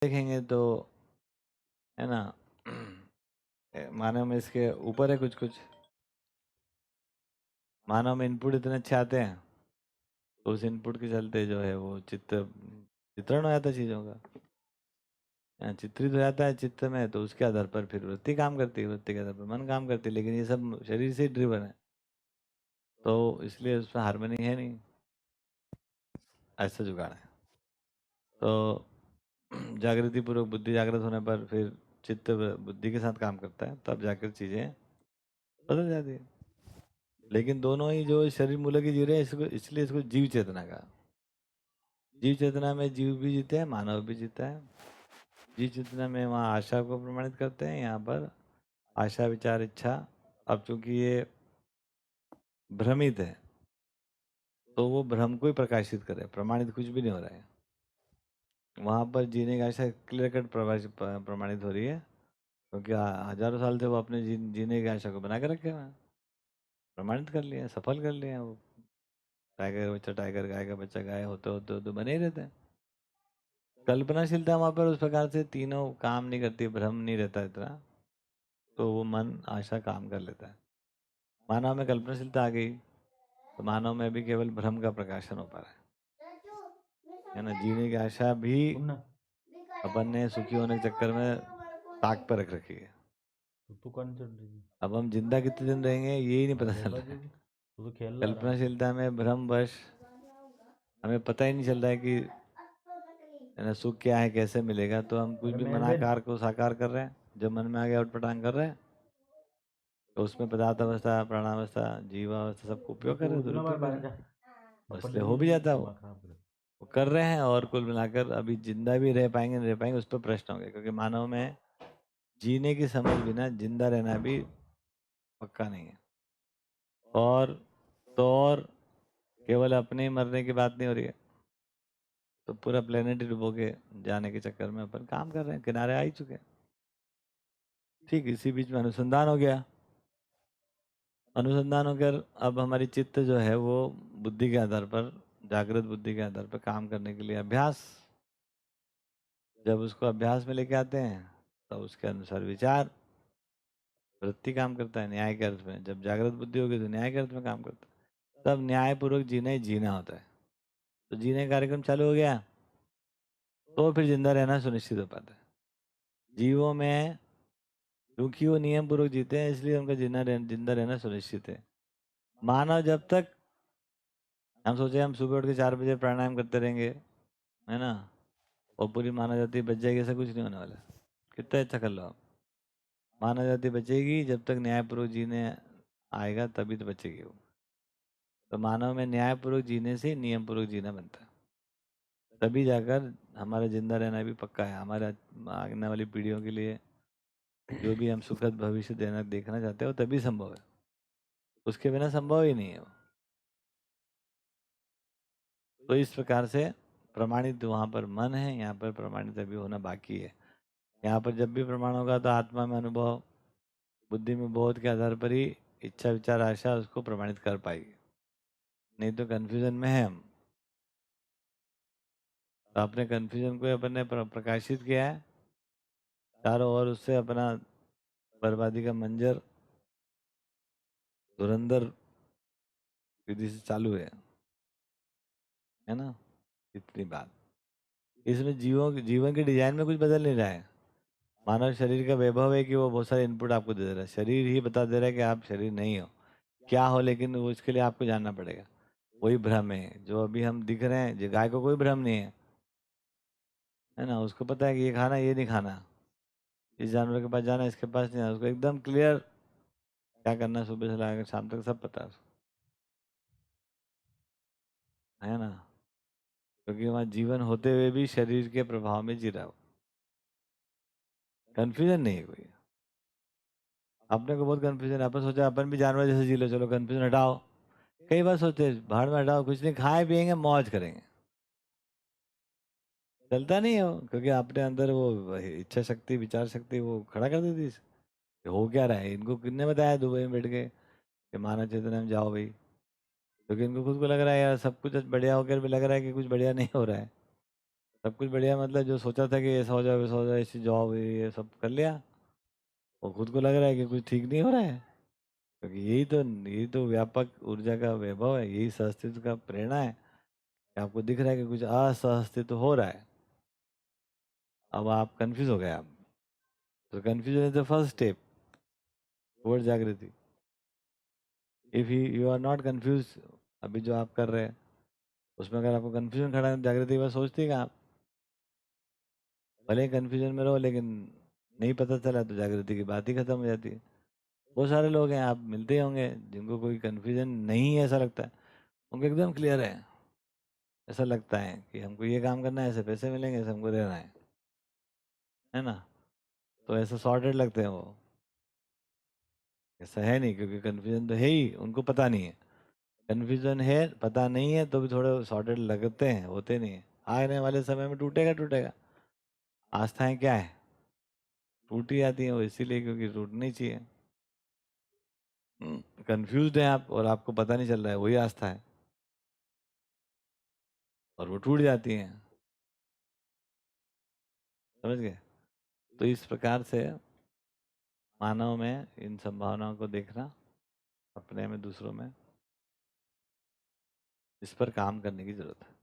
देखेंगे तो है ना मानव में इसके ऊपर है कुछ मानव में इनपुट इतने अच्छे आते हैं तो उस इनपुट के चलते जो है वो चित्रण हो जाता है चीज़ों का, चित्रित हो जाता है चित्त में, तो उसके आधार पर फिर वृत्ति काम करती है, वृत्ति के आधार पर मन काम करती है, लेकिन ये सब शरीर से ड्रिवन है तो इसलिए उसमें हार्मनी है नहीं, ऐसा जुगाड़ है। तो जागृति पूर्वक बुद्धि जागृत होने पर फिर चित्त बुद्धि के साथ काम करता है, तब जाकर चीजें बदल जाती है। लेकिन दोनों ही जो शरीर मूल की जी रहे हैं, इसको इसलिए इसको जीव चेतना का, जीव चेतना में जीव भी जीते हैं, मानव भी जीता है। जीव चेतना में वहाँ आशा को प्रमाणित करते हैं, यहाँ पर आशा विचार इच्छा। अब चूंकि ये भ्रमित है तो वो भ्रम को ही प्रकाशित करे, प्रमाणित कुछ भी नहीं हो रहा है। वहाँ पर जीने की आशा क्लियर कट प्रमाणित हो रही है, क्योंकि हजारों साल से वो अपने जीने की आशा को बना के रखे हुए हैं, प्रमाणित कर लिए, सफल कर लिए हैं वो। टाइगर का बच्चा टाइगर, गाय का बच्चा गाय होते होते होते बने ही रहते हैं। कल्पनाशीलता वहाँ पर उस प्रकार से तीनों काम नहीं करती, भ्रम नहीं रहता इतना, तो वो मन आशा काम कर लेता है। मानव में कल्पनाशीलता आ गई तो मानव में भी केवल भ्रम का प्रकाशन हो पा रहा है ना। जीने की आशा भी अपन ने सुखी होने के चक्कर में ताक पर रख रखी है। तो तू कौन चल रही है? अब हम जिंदा कितने दिन रहेंगे यही नहीं पता चल खेल रहा रहा है। तू तो खेल रहा आराम से। कल्पनाशीलता में भ्रमवश हमें पता ही नहीं चल रहा है कि है ना सुख क्या है, कैसे मिलेगा, तो हम कुछ अरे भी मैं बे मनाकार को साकार कर रहे हैं, जब मन में आ गया उठपटांग कर रहे हैं, तो उसमें पदार्थ अवस्था प्राणावस्था जीवावस्था सबको तू उपयोग कर रहे हैं, कूद ना दुरुपयोग बाहर कर बाहर रहे जा। हैं, और थप्पड़ इसलिए लगी हो भी तेरी जाता है दिमाग खराब कर। वो कर रहे हैं। और कुल मिलाकर अभी जिंदा भी रह पाएंगे नहीं रह पाएंगे उस पर प्रश्न होंगे, क्योंकि मानव में जीने की समझ बिना जिंदा रहना भी पक्का नहीं है। और तो और केवल अपने ही मरने की बात नहीं हो रही है, तो पूरा प्लेनेट ही डुबो के जाने के चक्कर में अपन काम कर रहे हैं, किनारे आ ही चुके हैं। ठीक इसी बीच में अनुसंधान हो गया। अनुसंधान होकर अब हमारी चित्त जो है वो बुद्धि के आधार पर, जागृत बुद्धि के आधार पर काम करने के लिए अभ्यास, जब उसको अभ्यास में लेके आते हैं तो उसके अनुसार विचार वृत्ति काम करता है न्याय के अर्थ में। जब जागृत बुद्धि होगी तो न्याय के अर्थ में काम करता है, तब न्यायपूर्वक जीना ही जीना होता है। तो जीने का कार्यक्रम चालू हो गया तो फिर जिंदा रहना सुनिश्चित हो पाता है। जीवों में क्योंकि वो नियम पूर्वक जीते हैं इसलिए उनका जिंदा रहना सुनिश्चित है। मानव जब तक हम सोचे हम सुबह उठ के 4 बजे प्राणायाम करते रहेंगे, है ना, और पूरी मानव जाति बच जाएगी, ऐसा कुछ नहीं होने वाला। कितना अच्छा कर लो आप, मानव जाति बचेगी जब तक न्यायपूर्वक जीने आएगा तभी तो बचेगी वो। तो मानव में न्यायपूर्वक जीने से नियम पूर्वक जीना बनता है, तभी जाकर हमारा जिंदा रहना भी पक्का है। हमारे आने वाली पीढ़ियों के लिए जो भी हम सुखद भविष्य देना देखना चाहते हो तभी संभव है, उसके बिना संभव ही नहीं है वो। तो इस प्रकार से प्रमाणित वहाँ पर मन है, यहाँ पर प्रमाणित अभी होना बाकी है। यहाँ पर जब भी प्रमाण होगा तो आत्मा में अनुभव, बुद्धि में बोध के आधार पर ही इच्छा विचार आशा उसको प्रमाणित कर पाएगी, नहीं तो कन्फ्यूजन में है हम। तो अपने कन्फ्यूजन को अपन ने प्रकाशित किया है चारों ओर, उससे अपना बर्बादी का मंजर धुरंधर विधि से चालू है ना। इतनी बात, इसमें जीवन के डिजाइन में कुछ बदल नहीं रहा है। मानव शरीर का वैभव है कि वो बहुत सारे इनपुट आपको दे रहा है, शरीर ही बता दे रहा है कि आप शरीर नहीं हो, क्या हो, लेकिन वो इसके लिए आपको जानना पड़ेगा। वही भ्रम है जो अभी हम दिख रहे हैं, जो गाय को कोई भ्रम नहीं है ना, उसको पता है कि ये खाना ये नहीं खाना, इस जानवर के पास जाना इसके पास नहीं जाना, उसको एकदम क्लियर क्या करना है, सुबह से लेकर शाम तक सब पता है उसको, है ना। क्योंकि वहाँ जीवन होते हुए भी शरीर के प्रभाव में जी रहा हो, कन्फ्यूजन नहीं है कोई। अपने को बहुत कन्फ्यूजन है, अपन सोचा अपन भी जानवर जैसे जी लो, चलो कन्फ्यूजन हटाओ। कई बार सोचते हैं भाड़ में हटाओ, कुछ नहीं, खाए पियेंगे मौज करेंगे, चलता नहीं है वो, क्योंकि अपने अंदर वो इच्छा शक्ति विचार शक्ति वो खड़ा कर देती है। हो क्या रहा है, इनको किसने बताया दुबई में बैठ के कि मानव चेतना में जाओ भाई, क्योंकि इनको खुद को लग रहा है यार सब कुछ बढ़िया होकर भी लग रहा है कि कुछ बढ़िया नहीं हो रहा है। सब कुछ बढ़िया, मतलब जो सोचा था कि ऐसा हो जाए वैसा हो जाए, ऐसी जॉब ये सब कर लिया, वो खुद को लग रहा है कि कुछ ठीक नहीं हो रहा है, क्योंकि यही तो व्यापक ऊर्जा का वैभव है, यही सहअस्तित्व का प्रेरणा है कि आपको दिख रहा है कि कुछ असहअस्तित्व हो रहा है। अब आप कंफ्यूज हो गए आप, तो confusion is the first step toward जागृति। If you are not confuse, अभी जो आप कर रहे हैं उसमें अगर आपको कंफ्यूजन खड़ा है, जागृति की बात सोचती है आप, भले ही कंफ्यूजन में रहो लेकिन नहीं पता चला तो जागृति की बात ही खत्म हो जाती है। बहुत सारे लोग हैं, आप मिलते ही होंगे, जिनको कोई कंफ्यूजन नहीं है, ऐसा लगता है उनको एकदम क्लियर है, ऐसा लगता है कि हमको ये काम करना है, ऐसे पैसे मिलेंगे, ऐसे हमको रहना है ना, तो ऐसा सॉर्टेड लगते हैं वो। ऐसा है नहीं, क्योंकि कंफ्यूजन तो है ही, उनको पता नहीं है। कंफ्यूजन है, पता नहीं है, तो भी थोड़े सॉर्टेड लगते हैं, होते नहीं है। आने वाले समय में टूटेगा टूटेगा। आस्थाएं क्या है, टूट ही जाती हैं वो, इसीलिए क्योंकि टूटनी चाहिए। कंफ्यूज्ड हैं आप और आपको पता नहीं चल रहा है, वही आस्था है, और वो टूट जाती हैं। समझ गए? तो इस प्रकार से मानव में इन संभावनाओं को देखना, अपने में दूसरों में, इस पर काम करने की जरूरत है।